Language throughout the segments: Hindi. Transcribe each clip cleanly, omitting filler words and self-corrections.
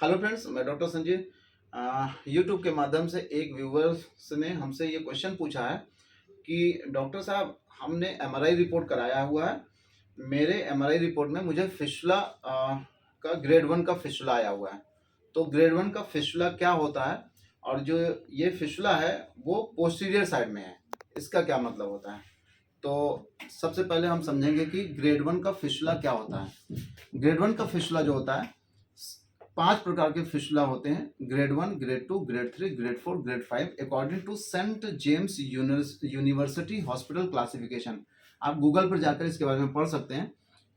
हेलो फ्रेंड्स, मैं डॉक्टर संजय। यूट्यूब के माध्यम से एक व्यूवर्स ने हमसे ये क्वेश्चन पूछा है कि डॉक्टर साहब, हमने एमआरआई रिपोर्ट कराया हुआ है। मेरे एमआरआई रिपोर्ट में मुझे फिस्टुला का ग्रेड 1 का फिस्टुला आया हुआ है। तो ग्रेड 1 का फिस्टुला क्या होता है और जो ये फिस्टुला है वो पोस्टीरियर साइड में है, इसका क्या मतलब होता है? तो सबसे पहले हम समझेंगे कि ग्रेड 1 का फिस्टुला क्या होता है। ग्रेड 1 का फिस्टुला जो होता है, 5 प्रकार के फिस्टुला होते हैं: grade 1, grade 2, grade 3, grade 4, grade 5, according to Saint James University Hospital classification. आप गूगल पर जाकर इसके बारे में पढ़ सकते हैं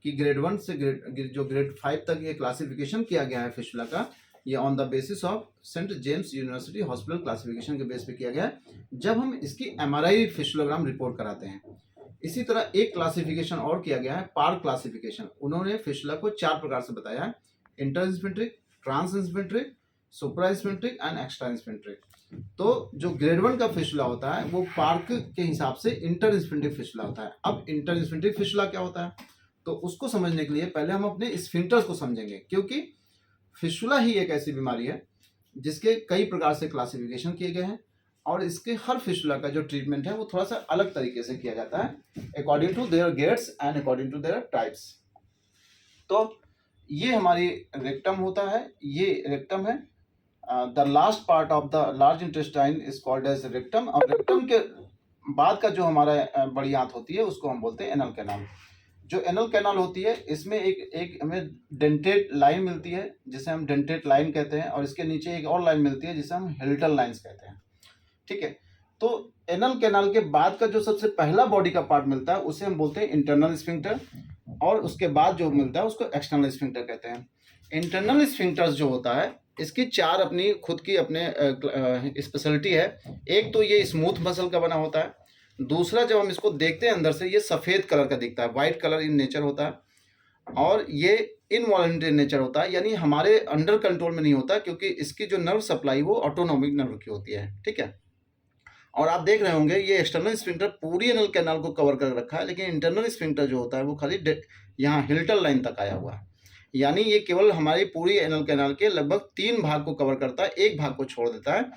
कि ग्रेड 1 से ग्रेड 5 तक ये क्लासिफिकेशन किया गया है फिस्टुला का, ये on the basis of Saint James University Hospital classification के बेस पे किया गया है जब हम इसकी एमआरआई फिस्टुलोग्राम रिपोर्ट कराते हैं। इसी तरह एक क्लासिफिकेशन और किया गया है, पार क्लासिफिकेशन। उन्होंने फिस्टुला को 4 प्रकार से बताया है: इंटरस्फिंक्ट्रिक, ट्रांसस्फिंक्ट्रिक, सुप्रास्फिंक्ट्रिक एंड एक्स्ट्रास्फिंक्ट्रिक। तो जो ग्रेड 1 का फिस्टुला होता है वो पार्क के हिसाब से इंटरस्फिंक्ट्रिक फिस्टुला होता है। अब इंटरस्फिंक्ट्रिक फिस्टुला क्या होता है, तो उसको समझने के लिए पहले हम अपने स्फिंक्टर्स को समझेंगे, क्योंकि फिस्टुला ही एक ऐसी बीमारी है जिसके कई प्रकार से क्लासिफिकेशन किए गए हैं और इसके हर फिस्टुला का जो ट्रीटमेंट है वो थोड़ा सा अलग तरीके से किया जाता है, according to their grades and according to their types. तो ये हमारी रेक्टम होता है, ये रेक्टम है। The last part of the large intestine is called as rectum, और रेक्टम के बाद का जो हमारा बड़ी आंत होती है उसको हम बोलते हैं एनल कैनाल। जो एनल कैनाल होती है इसमें एक हमें डेंटेड लाइन मिलती है जिसे हम डेंटेड लाइन कहते हैं, और इसके नीचे एक और लाइन मिलती है जिसे हम हिल्टल लाइन्स कहते हैं। ठीक है, तो एनल कैनाल के बाद का जो सबसे पहला बॉडी का पार्ट मिलता है उसे हम बोलते हैं इंटरनल स्फिंक्टर, और उसके बाद जो मिलता है उसको एक्सटर्नल स्फिंक्टर कहते हैं। इंटरनल स्फिंक्टर्स जो होता है इसकी 4 अपनी खुद की अपने स्पेशलिटी है। एक तो ये स्मूथ मसल का बना होता है, दूसरा जब हम इसको देखते हैं अंदर से ये सफ़ेद कलर का दिखता है, वाइट कलर इन नेचर होता है, और ये इनवॉलंटरी नेचर होता है, यानी हमारे अंडर कंट्रोल में नहीं होता, क्योंकि इसकी जो नर्व सप्लाई वो ऑटोनॉमिक नर्व की होती है। ठीक है, और आप देख रहे होंगे ये एक्सटर्नल स्फिंक्टर पूरी एनल कैनाल को कवर कर रखा है, लेकिन इंटरनल स्फिंक्टर जो होता है वो खाली यहाँ हिल्टल लाइन तक आया हुआ है, यानी ये केवल हमारी पूरी एनल कैनाल के लगभग 3 भाग को कवर करता है, एक भाग को छोड़ देता है,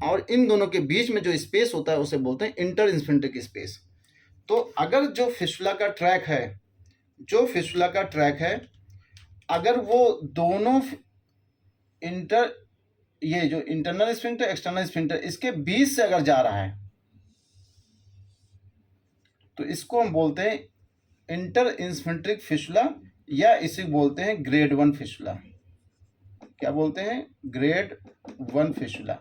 और इन दोनों के बीच में जो स्पेस होता है उसे बोलते हैं इंटर स्फिंक्ट्रिक स्पेस। तो अगर जो फिस्टुला का ट्रैक है, जो फिस्टुला का ट्रैक है, अगर वो दोनों ये जो इंटरनल स्फिंक्टर एक्सटर्नल स्फिंक्टर इसके बीच से अगर जा रहा है तो इसको हम बोलते हैं इंटर स्फिंक्ट्रिक फिस्टुला, या इसे बोलते हैं ग्रेड 1 फिस्टुला। क्या बोलते हैं? Grade 1 fistula.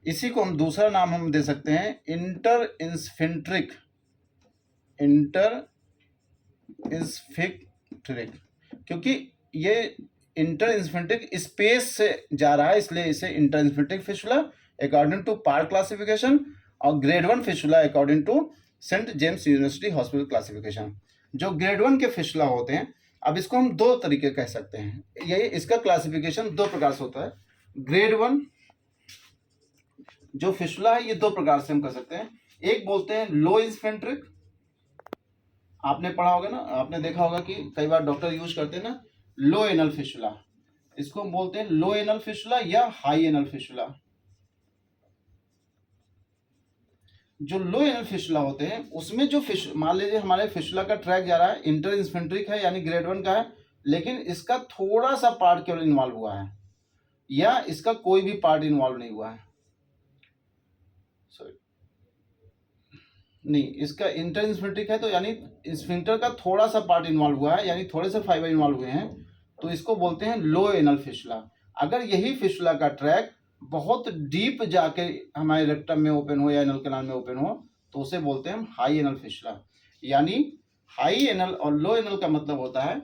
इसी को हम दूसरा नाम हम दे सकते हैं इंटर स्फिंक्ट्रिक क्योंकि ये इंटर स्फिंक्ट्रिक स्पेस से जा रहा है, इसलिए इसे intersphincteric fistula according to Parks classification, और grade 1 fistula according to Saint James University Hospital classification. जो ग्रेड 1 के फिस्टुला होते हैं, अब इसको हम 2 तरीके कह सकते हैं, ये इसका क्लासिफिकेशन 2 प्रकार से होता है। ग्रेड 1 जो फिस्टुला है ये 2 प्रकार से हम कर सकते हैं। एक बोलते हैं लो स्फिंक्ट्रिक, आपने पढ़ा होगा ना, आपने देखा होगा कि कई बार डॉक्टर यूज करते हैं ना लो एनल फिस्टुला, इसको हम बोलते हैं लो एनल फिस्टुला या हाई एनल फिस्टुला। जो लो एनल फिस्टुला होते हैं उसमें जो मान लीजिए हमारे फिस्टुला का ट्रैक जा रहा है, इंटर स्फिंक्ट्रिक है यानी ग्रेड 1 का है, लेकिन इसका थोड़ा सा पार्ट केवल इन्वॉल्व हुआ है, या इसका कोई भी पार्ट इन्वॉल्व नहीं हुआ है, नहीं, इसका इंटर स्फिंक्ट्रिक है तो यानी स्फिंक्टर का थोड़ा सा पार्ट इन्वॉल्व हुआ है, यानी थोड़े से फाइबर इन्वॉल्व हुए हैं, तो इसको बोलते हैं लो एनल फिस्टुला। अगर यही फिस्टुला का ट्रैक बहुत डीप जाके हमारे रेक्टम में ओपन हो या एनल कैनाल में ओपन हो तो उसे बोलते हैं हम हाई एनल फिस्टुला। यानी हाई एनल और लो एनल का मतलब होता है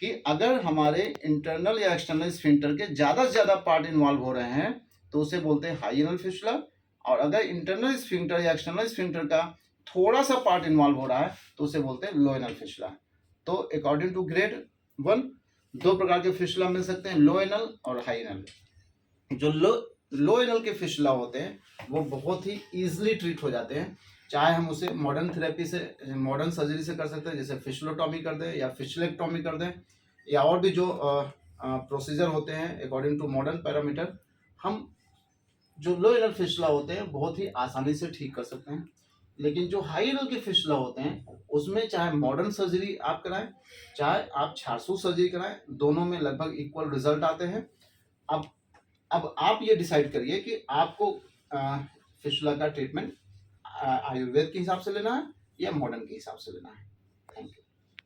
कि अगर हमारे इंटरनल या एक्सटर्नल स्फिंक्टर के ज़्यादा से ज़्यादा पार्ट इन्वॉल्व हो रहे हैं तो उसे बोलते हैं हाई एनल फिस्टुला, और अगर इंटरनल स्फिंक्टर या एक्सटर्नल स्फिंक्टर का थोड़ा सा पार्ट इन्वॉल्व हो रहा है तो उसे बोलते हैं लो एनल फिस्टुला। तो अकॉर्डिंग टू ग्रेड 1 2 प्रकार के फिस्टुला मिल सकते हैं, लो एनल और हाई एनल। जो लो एनल के फिस्टुला होते हैं वो बहुत ही ईजिली ट्रीट हो जाते हैं, चाहे हम उसे मॉडर्न थेरेपी से, मॉडर्न सर्जरी से कर सकते हैं, जैसे फिस्टुलोटॉमी कर दें या फिस्टुलेक्टॉमी कर दें, या और भी जो प्रोसीजर होते हैं अकॉर्डिंग टू मॉडर्न पैरामीटर, हम जो लो एनल फिस्टुला होते हैं बहुत ही आसानी से ठीक कर सकते हैं। लेकिन जो हाई एनल के फिस्टुला होते हैं उसमें चाहे मॉडर्न सर्जरी आप कराएं, चाहे आप छारसू सर्जरी कराएं, दोनों में लगभग इक्वल रिजल्ट आते हैं। अब अब आप ये डिसाइड करिए कि आपको फिस्टुला का ट्रीटमेंट आयुर्वेद के हिसाब से लेना है या मॉडर्न के हिसाब से लेना है।